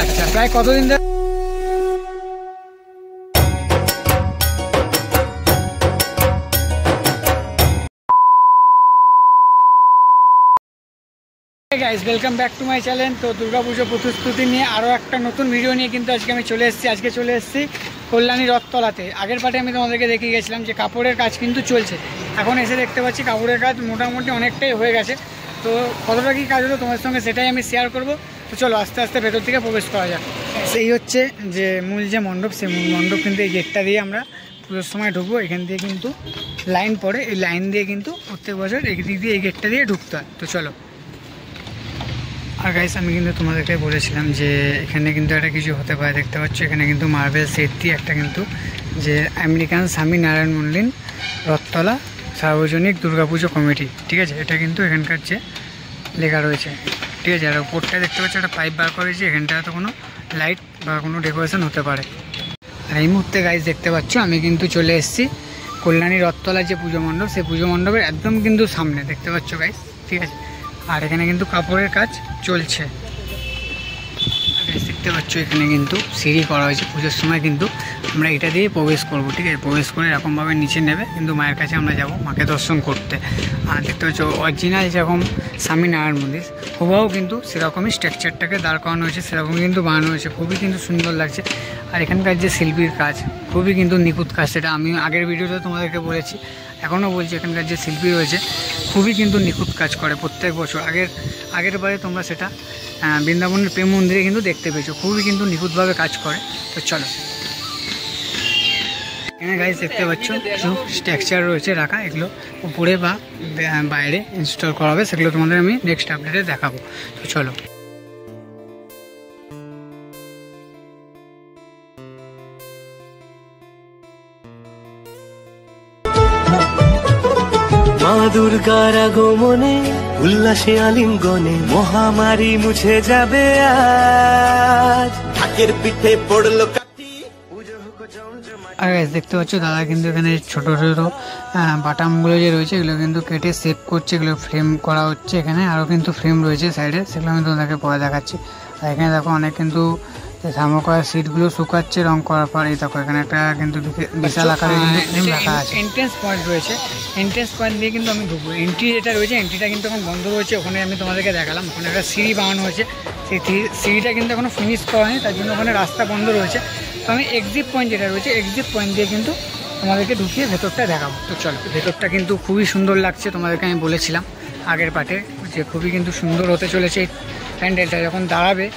আচ্ছা, প্রায় কতদিন ধরে? Guys, welcome back to my channel. তো দুর্গাপুজো প্রস্তুতি নিয়ে আরও একটা নতুন ভিডিও নিয়ে কিন্তু আজকে আমি চলে এসেছি। আজকে চলে এসেছি কল্যাণী রথতলাতে। আগের পার্টে আমি তোমাদেরকে দেখিয়ে গেছিলাম যে কাপড়ের কাজ কিন্তু চলছে। এখন এসে দেখতে পাচ্ছি কাপড়ের কাজ মোটামুটি অনেকটাই হয়ে গেছে। তো কতটা কী কাজ হলো তোমার সঙ্গে সেটাই আমি শেয়ার করব। তো চলো আস্তে আস্তে ভেতর থেকে প্রবেশ করা যাক। সেই হচ্ছে যে মূল যে মণ্ডপ, সেই মূল মণ্ডপ কিন্তু এই গেটটা দিয়ে আমরা পুজোর সময় ঢুকবো। এখান দিয়ে কিন্তু লাইন পড়ে, এই লাইন দিয়ে কিন্তু প্রত্যেক বছর এই দিক দিয়ে এই গেটটা দিয়ে ঢুকতে হয়। তো চলো। আর গাইস, আমি কিন্তু তোমাদেরকে বলেছিলাম যে এখানে কিন্তু একটা কিছু হতে পারে। দেখতে পাচ্ছ এখানে কিন্তু মার্বেল সেট দিয়ে একটা কিন্তু যে আমেরিকান স্বামী নারায়ণ মন্দির রথতলা সার্বজনিক দুর্গাপুজো কমিটি, ঠিক আছে, এটা কিন্তু এখানকার যে লেখা রয়েছে, ঠিক আছে। আর ওপরটায় দেখতে পাচ্ছ একটা পাইপ বার করেছে, এখানটায় তো কোনো লাইট বা কোনো ডেকোরেশন হতে পারে। আর এই মুহূর্তে গাইস দেখতে পাচ্ছ আমি কিন্তু চলে এসেছি কল্যাণী রথতলার যে পুজো মণ্ডপ, সেই পুজো মণ্ডপের একদম কিন্তু সামনে দেখতে পাচ্ছ গাইস, ঠিক আছে। আর এখানে কিন্তু কাপড়ের কাজ চলছে। দেখতে পাচ্ছ এখানে কিন্তু সিঁড়ি করা হয়েছে। পুজোর সময় কিন্তু আমরা এটা দিয়ে প্রবেশ করব, ঠিক আছে। প্রবেশ করে এরকমভাবে নিচে নেবে কিন্তু মায়ের কাছে আমরা যাব মাকে দর্শন করতে। আর দেখতে পাচ্ছ অরিজিনাল যেরকম স্বামীনারায়ণ মন্দির হুবহু কিন্তু সেরকমই স্ট্রাকচারটাকে দাঁড় করানো হয়েছে, সেরকমই কিন্তু বানানো হয়েছে। খুবই কিন্তু সুন্দর লাগছে। আর এখানকার যে শিল্পীর কাজ খুবই কিন্তু নিখুঁত কাজ, সেটা আমি আগের ভিডিওতে তোমাদেরকে বলেছি, এখনও বলছি। এখানকার যে শিল্পী রয়েছে খুবই কিন্তু নিখুঁত কাজ করে প্রত্যেক বছর। আগের বারে তোমরা সেটা বৃন্দাবনের প্রেম মন্দিরে কিন্তু দেখতে পেয়েছো, খুবই কিন্তু নিখুঁতভাবে কাজ করে। তো চলো, এখানে গাইস দেখতে পাচ্ছ কিছু স্ট্রাকচার রয়েছে রাখা, এগুলো উপরে বা বাইরে ইনস্টল করা হবে, সেগুলো তোমাদের আমি নেক্সট আপডেটে দেখাবো। তো চলো। মা দুর্গার আগমনে উল্লাসে আলিঙ্গনে মহামারী মুছে যাবে আজ। ঢাকের পিঠে পড়লো কাঠি। আর দেখতে পাচ্ছ দাদা কিন্তু এখানে ছোট ছোট বাটামগুলো যে রয়েছে এগুলো কিন্তু কেটে সেভ করছে, এগুলো ফ্রেম করা হচ্ছে। এখানে আরও কিন্তু ফ্রেম রয়েছে সাইডে, সেগুলো আমি তোমাদেরকে পরে দেখাচ্ছি। আর এখানে দেখো অনেক কিন্তু থার্মোকল সিটগুলো শুকাচ্ছে রং করার পর। এই দেখো এখানে একটা কিন্তু বিশাল আকারে কিন্তু ফ্রেম রাখা আছে। এন্ট্রেন্স পয়েন্ট রয়েছে, এন্ট্রেন্স পয়েন্ট দিয়ে কিন্তু আমি ঢুকবো। এন্ট্রি যেটা রয়েছে, এন্ট্রিটা কিন্তু এখন বন্ধ রয়েছে। ওখানে আমি তোমাদেরকে দেখালাম, ওখানে একটা সিঁড়ি বানানো হয়েছে, সেই সিঁড়িটা কিন্তু এখনো ফিনিশ করা হয়নি, তার জন্য ওখানে রাস্তা বন্ধ রয়েছে। তো আমি এক্সিট পয়েন্ট যেটা রয়েছে, এক্সিট পয়েন্ট দিয়ে কিন্তু তোমাদেরকে ঢুকিয়ে ভেতরটা দেখাবো। তো চলো, ভেতরটা কিন্তু খুবই সুন্দর লাগছে। তোমাদেরকে আমি বলেছিলাম আগের পার্টে যে খুবই কিন্তু সুন্দর হতে চলেছে এই প্যান্ডেলটা। যখন দাঁড়াবে,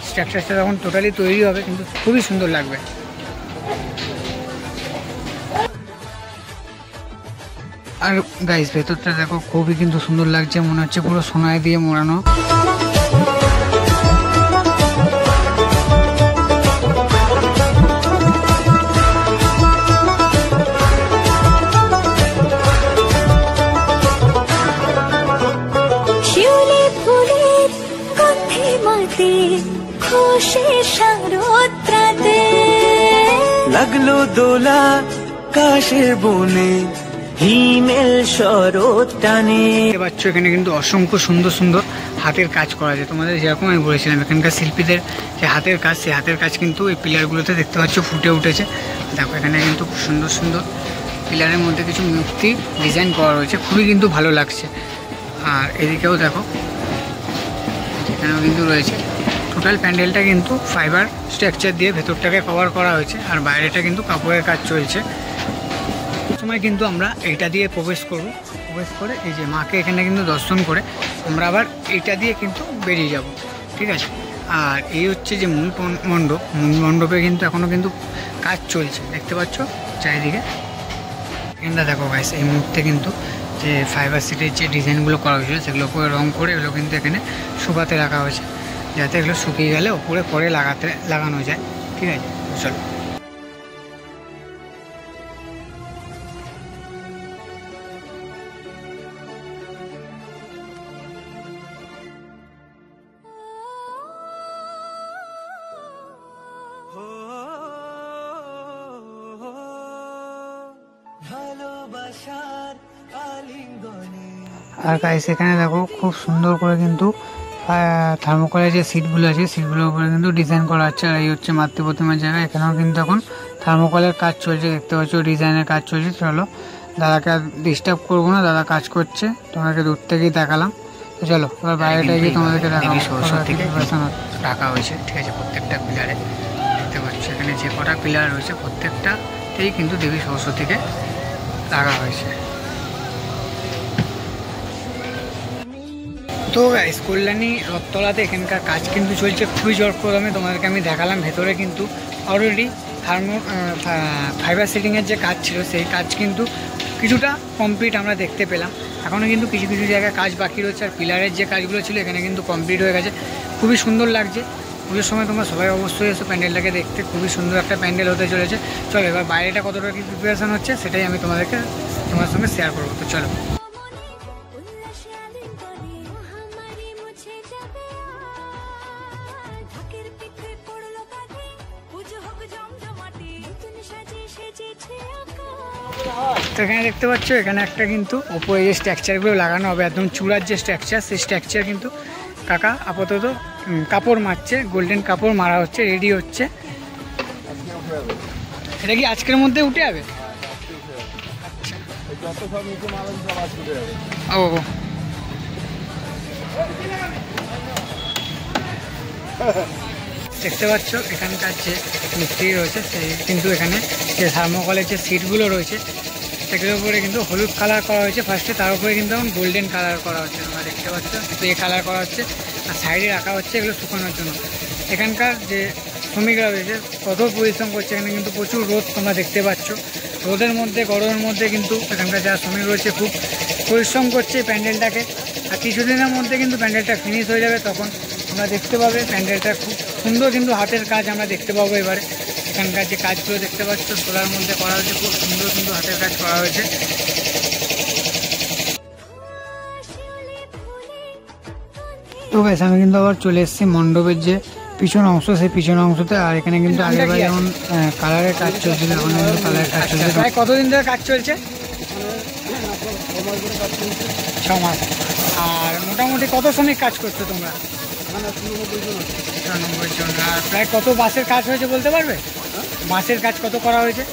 স্ট্রাকচারটা যখন টোটালি তৈরি হবে, কিন্তু খুবই সুন্দর লাগবে। আর গাইস ভেতরটা দেখো খুবই কিন্তু সুন্দর লাগছে, মনে হচ্ছে পুরো সোনায় দিয়ে মোড়ানো। লাগলো দোলা কাশের বনে হিমেল শরৎ টানে। দেখতে পাচ্ছ এখানে কিন্তু অসংখ্য সুন্দর সুন্দর হাতের কাজ করা যায়। তোমাদের যেরকম আমি বলেছিলাম এখানকার শিল্পীদের যে হাতের কাজ, সেই হাতের কাজ কিন্তু এই পিলারগুলোতে দেখতে পাচ্ছ ফুটে উঠেছে। দেখো এখানে কিন্তু খুব সুন্দর সুন্দর পিলারের মধ্যে কিছু মূর্তি ডিজাইন করা রয়েছে, খুবই কিন্তু ভালো লাগছে। আর এদিকেও দেখো এখানেও কিন্তু রয়েছে। টোটাল প্যান্ডেলটা কিন্তু ফাইবার স্ট্রাকচার দিয়ে ভেতরটাকে কভার করা হয়েছে, আর বাইরেটা কিন্তু কাপড়ের কাজ চলছে। সময় কিন্তু আমরা এইটা দিয়ে প্রবেশ করব, প্রবেশ করে এই যে মাকে এখানে কিন্তু দর্শন করে আমরা আবার এইটা দিয়ে কিন্তু বেরিয়ে যাব, ঠিক আছে। আর এই হচ্ছে যে মূল মণ্ডপ, মূল মণ্ডপে কিন্তু এখনও কিন্তু কাজ চলছে, দেখতে পাচ্ছ চারিদিকে। এখানটা দেখো গাইস, এই মুহূর্তে কিন্তু যে ফাইবার সিটের যে ডিজাইনগুলো করা হয়েছিল সেগুলো উপরে রং করে এগুলো কিন্তু এখানে শুকাতে রাখা হয়েছে, যাতে এগুলো শুকিয়ে গেলে ওপরে পরে লাগানো যায়, ঠিক আছে। চলো। আর গাইস এখানে দেখো খুব সুন্দর করে কিন্তু থার্মোকলের যে সিটগুলো আছে সিটগুলোর উপরে কিন্তু ডিজাইন করা হচ্ছে। আর এই হচ্ছে মাতৃ প্রতিমার জায়গা, এখানেও কিন্তু এখন থার্মোকলের কাজ চলছে, দেখতে পাচ্ছ ডিজাইনের কাজ চলছে। চলো দাদাকে আর ডিস্টার্ব করবো না, দাদা কাজ করছে, তোমাদেরকে দূর থেকেই দেখালাম। তো চলো এবার বাইরেটা গিয়ে তোমাদেরকে দেখাবো। টাকা হয়েছে, ঠিক আছে, প্রত্যেকটা পিলারে দেখতে পাচ্ছ এখানে যে কটা পিলার রয়েছে প্রত্যেকটাতেই কিন্তু দেবী সরস্বতীকে লাগা হয়েছে। তো গাইস, কল্যাণী রথতলাতে এখানকার কাজ কিন্তু চলছে খুবই জোরকদমে। তোমাদেরকে আমি দেখালাম ভেতরে কিন্তু অলরেডি ফাইবার সিটিংয়ের যে কাজ ছিল সেই কাজ কিন্তু কিছুটা কমপ্লিট আমরা দেখতে পেলাম। এখনও কিন্তু কিছু কিছু জায়গায় কাজ বাকি রয়েছে। আর পিলারের যে কাজগুলো ছিল এখানে কিন্তু কমপ্লিট হয়ে গেছে, খুবই সুন্দর লাগছে। পুজোর সময় তোমরা সবাই অবশ্যই এসো প্যান্ডেলটাকে দেখতে, খুবই সুন্দর একটা প্যান্ডেল হতে চলেছে। চলো এবার বাইরেটা কতটা কি প্রিপারেশান হচ্ছে সেটাই আমি তোমার সঙ্গে শেয়ার করবো। তো চলো। তো এখানে দেখতে পাচ্ছ এখানে একটা কিন্তু ওপরে যে স্ট্রাকচারগুলো লাগানো হবে, একদম চূড়ার যে স্ট্রাকচার, সেই স্ট্রাকচার কিন্তু কাকা আপাতত কাপড় মারছে, গোল্ডেন কাপড় মারা হচ্ছে, রেডি হচ্ছে। এটা কি আজকের মধ্যে উঠে যাবে? ও দেখতে পাচ্ছ এখানকার যে মিস্ত্রি রয়েছে সেই কিন্তু এখানে যে থার্মোকলের যে সিটগুলো রয়েছে সেগুলোর উপরে কিন্তু হলুদ কালার করা হয়েছে ফার্স্টে, তার উপরে কিন্তু এখন গোল্ডেন কালার করা হচ্ছে। তোমরা দেখতে পাচ্ছ গ্রে কালার করা হচ্ছে, আর সাইডে রাখা হচ্ছে এগুলো শুকানোর জন্য। এখানকার যে শ্রমিকরা রয়েছে কত পরিশ্রম করছে, এখানে কিন্তু প্রচুর রোদ তোমরা দেখতে পাচ্ছ। রোদের মধ্যে গরমের মধ্যে কিন্তু এখানকার যারা শ্রমিক রয়েছে খুব পরিশ্রম করছে প্যান্ডেলটাকে। আর কিছুদিনের মধ্যে কিন্তু প্যান্ডেলটা ফিনিশ হয়ে যাবে, তখন তোমরা দেখতে পাবে প্যান্ডেলটা খুব সুন্দর কিন্তু হাতের কাজ আমরা দেখতে পাবো। এবারে এখানকার যে কাজগুলো দেখতে পাচ্ছ সোলার মধ্যে করা হয়েছে, খুব সুন্দর কিন্তু হাতের কাজ করা হয়েছে। তো গাইস, আমি কিন্তু আবার চলে এসেছি মণ্ডপের যে পিছন অংশ, সেই পিছন অংশতে। আর এখানে কিন্তু আগেরবার যেমন কালারের কাজ চলছিল এখন কিন্তু কালারের কাজ চলছে। প্রায় কতদিন ধরে কাজ চলছে? 6 মাস। আর মোটামুটি কত শ্রমিক কাজ করছো তোমরা? 99 জন। আর প্রায় কত বাসের কাজ হয়েছে বলতে পারবে? বাসের কাজ কত করা হয়েছে?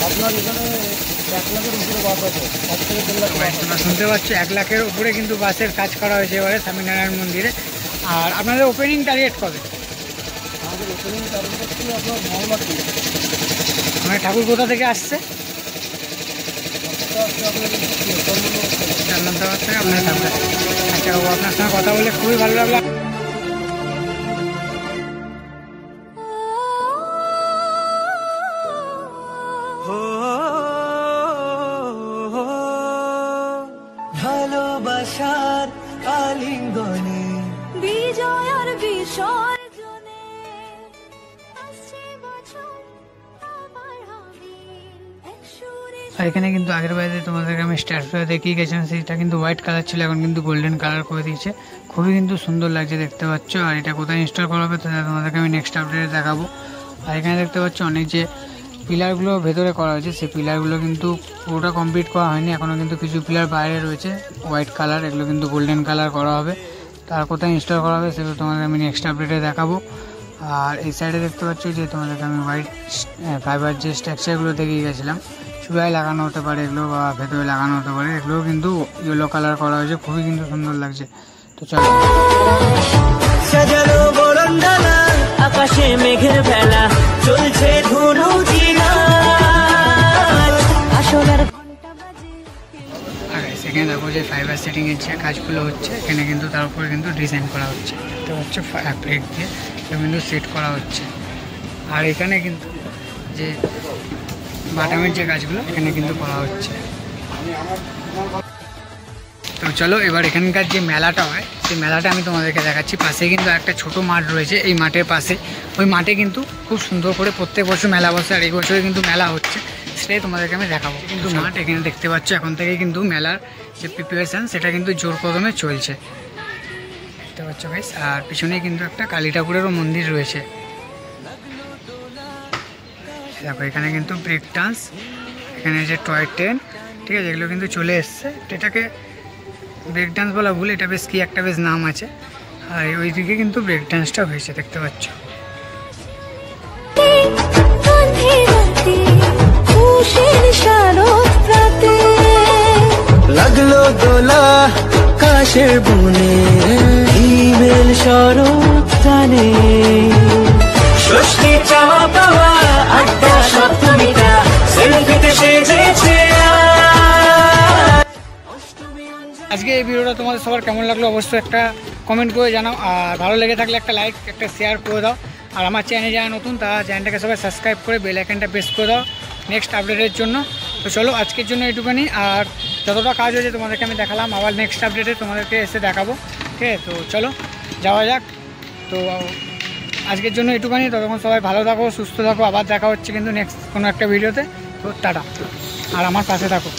আপনার এখানে 1 লাখের উপরে বাস আছে, 1 থেকে 1.5 লাখ। তোমরা শুনতে পাচ্ছ 1 লাখের উপরে কিন্তু বাসের কাজ করা হয়েছে এবারে স্বামীনারায়ণ মন্দিরে। আর আপনাদের ওপেনিং টার্গেট কবে? আমাদের ওপেনিং টার্গেট হচ্ছে আপনার মহল্লা থেকে। মানে ঠাকুর কোথা থেকে আসছে? জানলামদাবাদ থেকে আপনার ঠাকুর। আচ্ছা বাবু, আপনার সঙ্গে কথা বলে খুবই ভালো লাগলো। ভালোবাসার আলিঙ্গনে বিজয় আর বিসর্জনে আসছে বছর আবার হবে এক সুরে। আর এখানে কিন্তু আগের বাড়িতে তোমাদেরকে আমি স্ট্যাচুটা দেখিয়ে গেছিলাম, সেটা কিন্তু হোয়াইট কালার ছিল, এখন কিন্তু গোল্ডেন কালার করে দিয়েছে, খুবই কিন্তু সুন্দর লাগছে দেখতে পাচ্ছ। আর এটা কোথায় ইনস্টল করা হবে তোমাদেরকে আমি নেক্সট আপডেটে দেখাবো। আর এখানে দেখতে পাচ্ছ অনেক যে পিলারগুলো ভেতরে করা হয়েছে, সেই পিলারগুলো কিন্তু পুরোটা কমপ্লিট করা হয়নি, এখনও কিন্তু কিছু পিলার বাইরে রয়েছে হোয়াইট কালার, এগুলো কিন্তু গোল্ডেন কালার করা হবে। তার কোথায় ইনস্টল করা হবে সেগুলো তোমাদের আমি নেক্সট আপডেটে দেখাবো। আর এই সাইডে দেখতে পাচ্ছ যে তোমাদেরকে আমি হোয়াইট ফাইবার যে স্ট্রাকচারগুলো দেখিয়ে গেছিলাম, চূড়ায় লাগানো হতে পারে এগুলো বা ভেতরে লাগানো হতে পারে, এগুলোও কিন্তু ইয়েলো কালার করা হয়েছে, খুবই কিন্তু সুন্দর লাগছে। তো চলো। সাজানো বরণডালা আকাশে মেঘের ভেলা চলছে ধনু জিনা আসলের ঘন্টা বাজে আর সেখানে দেখো যে ফাইবার সেটিংয়ের যে কাজগুলো হচ্ছে এখানে কিন্তু তার উপরে কিন্তু ডিজাইন করা হচ্ছে, তো হচ্ছে ফ্যাব্রিক দিয়ে কিন্তু সেট করা হচ্ছে। আর এখানে কিন্তু যে বাটামের যে কাজগুলো এখানে কিন্তু করা হচ্ছে। তো চলো এবার এখানকার যে মেলাটা হয় সেই মেলাটা আমি তোমাদেরকে দেখাচ্ছি। পাশে কিন্তু একটা ছোট মাঠ রয়েছে, এই মাঠের পাশে, ওই মাঠে কিন্তু খুব সুন্দর করে প্রত্যেক বছর মেলা বসে, আর এই বছরে কিন্তু মেলা হচ্ছে, সেটাই তোমাদেরকে আমি দেখাবো। কিন্তু মাঠ এখানে দেখতে পাচ্ছ এখন থেকে কিন্তু মেলার যে প্রিপারেশান সেটা কিন্তু জোর কদমে চলছে, দেখতে পাচ্ছ গাইস। আর পিছনে কিন্তু একটা কালী ঠাকুরেরও মন্দির রয়েছে, দেখো এখানে কিন্তু ব্রেক ডান্স, এখানে যে টয় ট্রেন, ঠিক আছে, এগুলো কিন্তু চলে এসছে। এটাকে ব্রেক ডান্স বলা ভুল, এটা বেশ কি একটা বেশ নাম আছে। আর ওইদিকে কিন্তু ব্রেক ডান্সটা হয়েছে দেখতে পাচ্ছ। লাগলো দোলা কাশের বনে, ইমেল শরৎ টানে, ষষ্ঠী চাওয়া পাওয়া আড্ডা সপ্তমীটা সেলফিতে সেজেছে। আজকে এই ভিডিওটা তোমাদের সবার কেমন লাগলো অবশ্যই একটা কমেন্ট করে জানাও, আর ভালো লেগে থাকলে একটা লাইক একটা শেয়ার করে দাও। আর আমার চ্যানেলে যারা নতুন তারা চ্যানেলটাকে সবাই সাবস্ক্রাইব করে বেল আইকনটা প্রেস করে দাও নেক্সট আপডেটের জন্য। তো চলো আজকের জন্য এইটুখানি, আর যতটা কাজ হয়েছে তোমাদেরকে আমি দেখালাম, আবার নেক্সট আপডেটে তোমাদেরকে এসে দেখাবো, ঠিক আছে? তো চলো যাওয়া যাক। তো আজকের জন্য এইটুখানি, ততক্ষণ সবাই ভালো থাকো সুস্থ থাকো, আবার দেখা হচ্ছে কিন্তু নেক্সট কোনো একটা ভিডিওতে। তো টাটা, আর আমার পাশে থাকো।